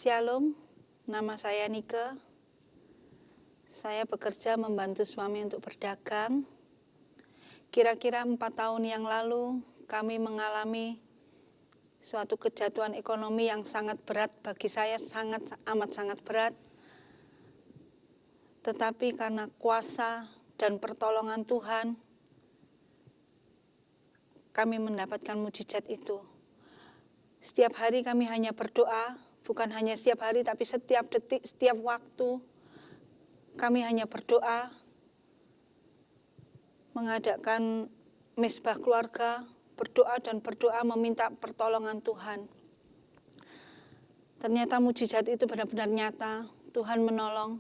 Shalom, nama saya Nike. Saya bekerja membantu suami untuk berdagang. Kira-kira 4 tahun yang lalu kami mengalami suatu kejatuhan ekonomi yang sangat berat, bagi saya amat sangat berat. Tetapi karena kuasa dan pertolongan Tuhan, kami mendapatkan mujizat itu. Setiap hari kami hanya berdoa, bukan hanya setiap hari tapi setiap detik, setiap waktu kami hanya berdoa, mengadakan mesbah keluarga, berdoa dan berdoa meminta pertolongan Tuhan. Ternyata mujizat itu benar-benar nyata. Tuhan menolong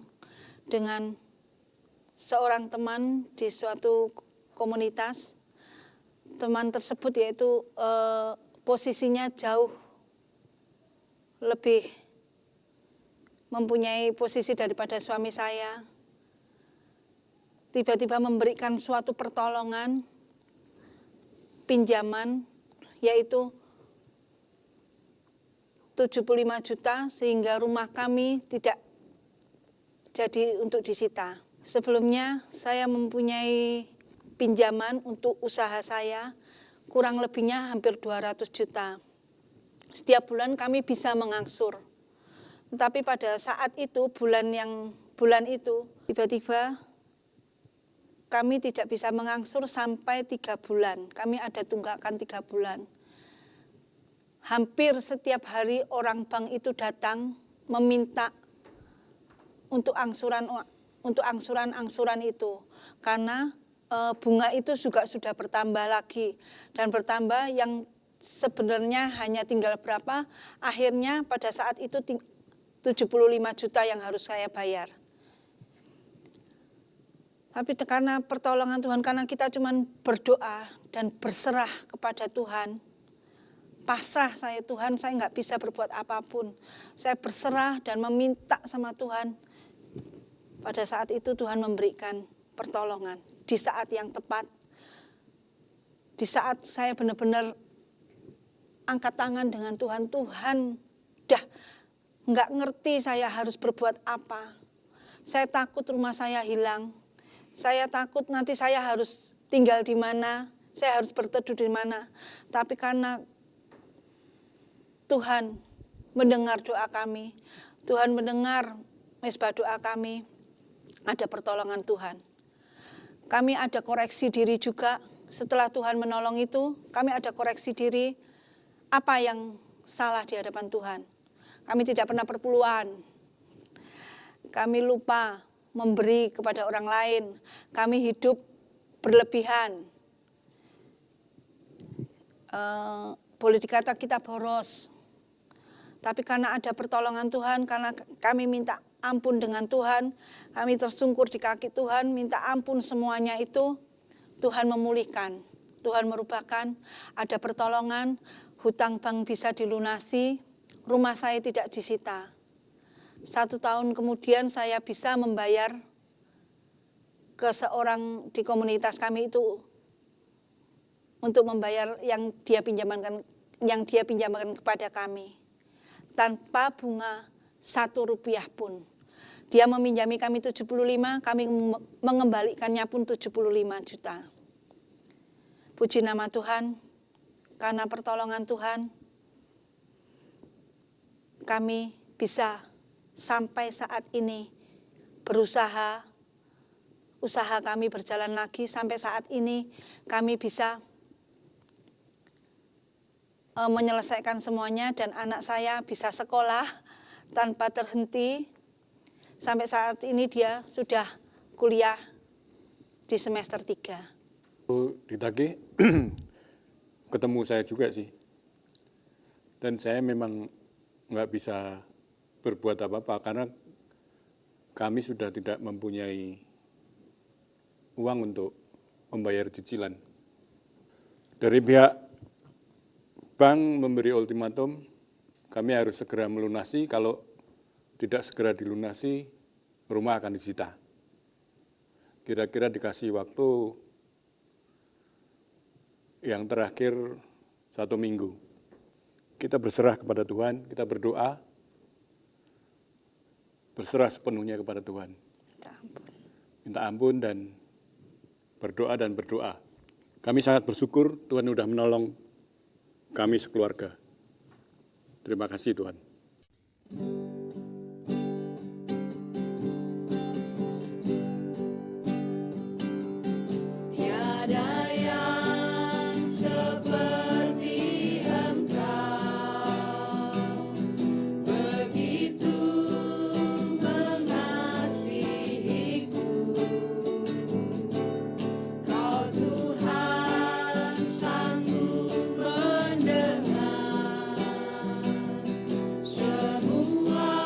dengan seorang teman di suatu komunitas. Teman tersebut yaitu posisinya jauh lebih mempunyai posisi daripada suami saya. Tiba-tiba memberikan suatu pertolongan, pinjaman, yaitu 75 juta sehingga rumah kami tidak jadi untuk disita. Sebelumnya saya mempunyai pinjaman untuk usaha saya, kurang lebihnya hampir 200 juta. Setiap bulan kami bisa mengangsur. Tetapi pada saat itu, bulan itu, tiba-tiba kami tidak bisa mengangsur sampai 3 bulan. Kami ada tunggakan 3 bulan. Hampir setiap hari orang bank itu datang meminta untuk angsuran itu. Karena bunga itu juga sudah bertambah lagi. Dan bertambah yang sebenarnya hanya tinggal berapa, akhirnya pada saat itu 75 juta yang harus saya bayar. Tapi karena pertolongan Tuhan, karena kita cuma berdoa dan berserah kepada Tuhan, pasrah saya, Tuhan, saya nggak bisa berbuat apapun. Saya berserah dan meminta sama Tuhan. Pada saat itu Tuhan memberikan pertolongan di saat yang tepat. Di saat saya benar-benar angkat tangan dengan Tuhan, Tuhan dah nggak ngerti saya harus berbuat apa. Saya takut rumah saya hilang. Saya takut nanti saya harus tinggal di mana, saya harus berteduh di mana. Tapi karena Tuhan mendengar doa kami, Tuhan mendengar mesbah doa kami, ada pertolongan Tuhan. Kami ada koreksi diri juga, setelah Tuhan menolong itu, kami ada koreksi diri, apa yang salah di hadapan Tuhan. Kami tidak pernah perpuluhan, kami lupa memberi kepada orang lain, kami hidup berlebihan. Boleh dikata kita boros. Tapi karena ada pertolongan Tuhan, karena kami minta ampun dengan Tuhan, kami tersungkur di kaki Tuhan, minta ampun semuanya itu, Tuhan memulihkan, Tuhan merubahkan, ada pertolongan, hutang bank bisa dilunasi, rumah saya tidak disita. 1 tahun kemudian saya bisa membayar ke seorang di komunitas kami itu untuk membayar yang dia pinjamkan kepada kami tanpa bunga 1 rupiah pun. Dia meminjami kami 75, kami mengembalikannya pun 75 juta. Puji nama Tuhan, karena pertolongan Tuhan kami bisa sampai saat ini berusaha, usaha kami berjalan lagi, sampai saat ini kami bisa menyelesaikan semuanya dan anak saya bisa sekolah tanpa terhenti. Sampai saat ini dia sudah kuliah di semester 3. Di Tage ketemu saya juga sih. Dan saya memang nggak bisa berbuat apa-apa karena kami sudah tidak mempunyai uang untuk membayar cicilan. Dari pihak bank memberi ultimatum, kami harus segera melunasi, kalau tidak segera dilunasi, rumah akan disita. Kira-kira dikasih waktu yang terakhir 1 minggu. Kita berserah kepada Tuhan, kita berdoa, berserah sepenuhnya kepada Tuhan. Minta ampun. Minta ampun dan berdoa. Kami sangat bersyukur Tuhan sudah menolong kami sekeluarga. Terima kasih Tuhan. Tiada yang seperti Engkau, begitu mengasihiku. Kau Tuhan sanggup mendengar semua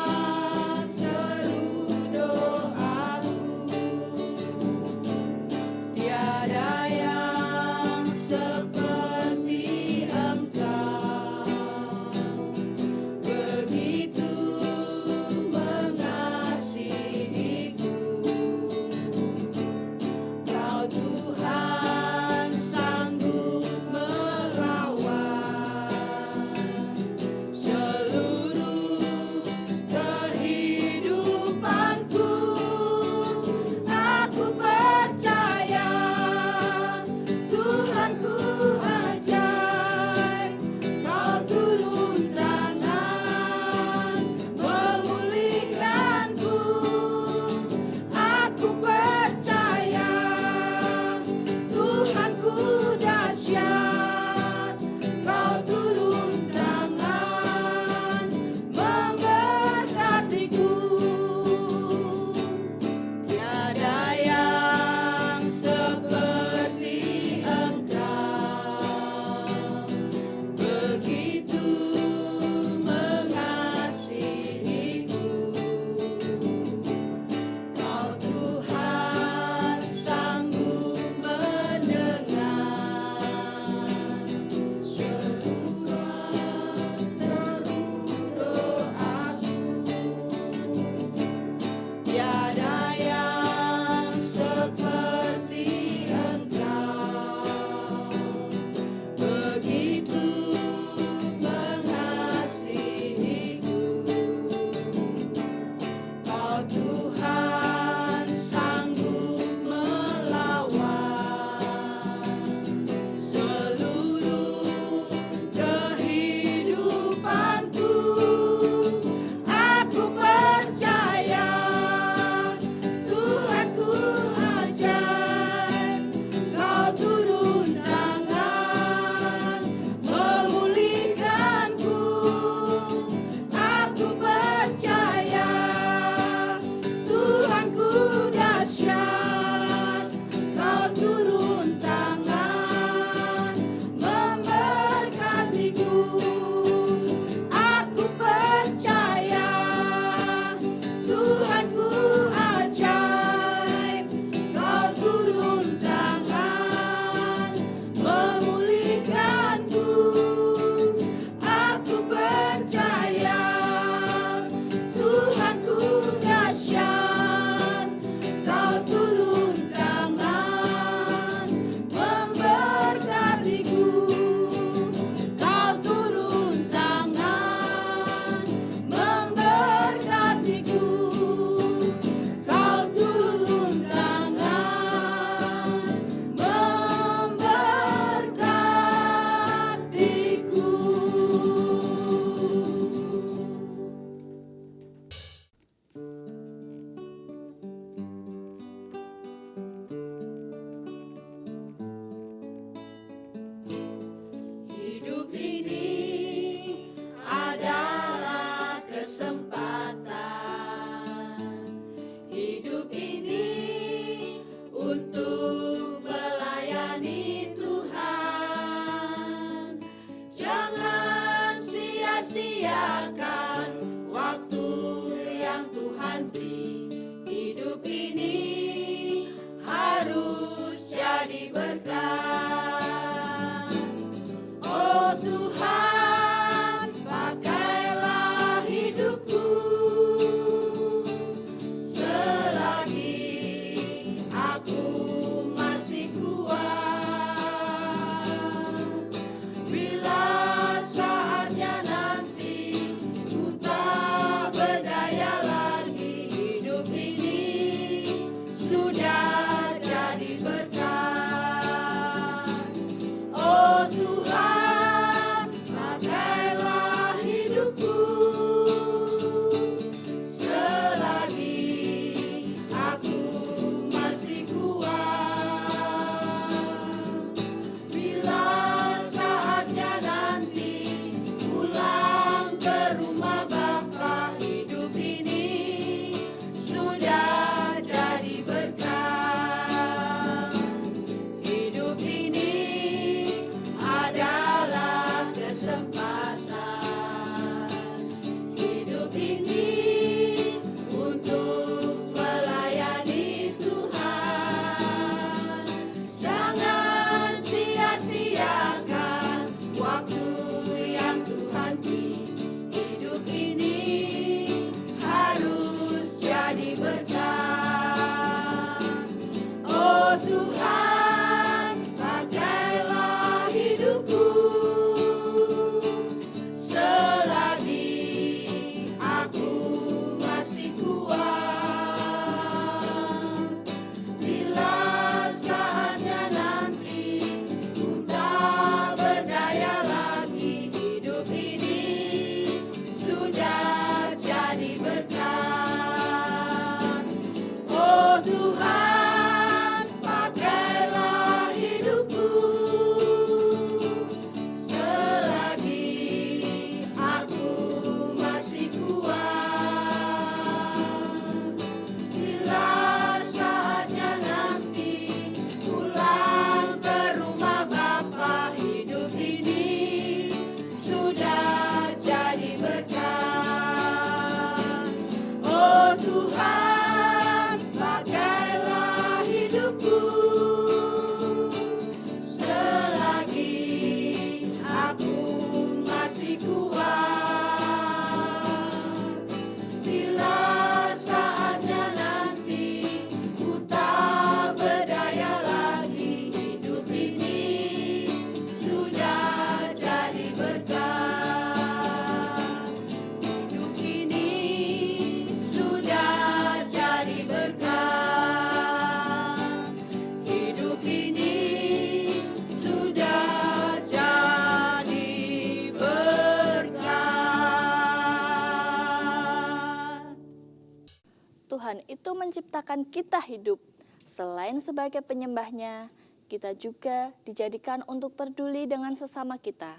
Tuhan itu menciptakan kita hidup. Selain sebagai penyembahnya, kita juga dijadikan untuk peduli dengan sesama kita.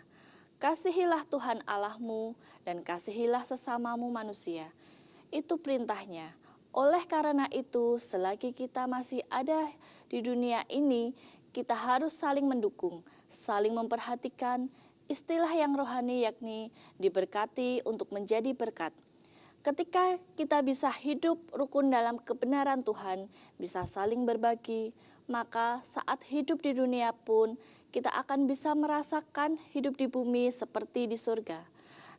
Kasihilah Tuhan Allahmu dan kasihilah sesamamu manusia. Itu perintahnya. Oleh karena itu, selagi kita masih ada di dunia ini, kita harus saling mendukung, saling memperhatikan, istilah yang rohani yakni diberkati untuk menjadi berkat. Ketika kita bisa hidup rukun dalam kebenaran Tuhan, bisa saling berbagi, maka saat hidup di dunia pun kita akan bisa merasakan hidup di bumi seperti di surga.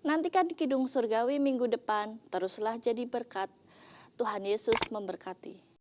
Nantikan Kidung Surgawi minggu depan, teruslah jadi berkat. Tuhan Yesus memberkati.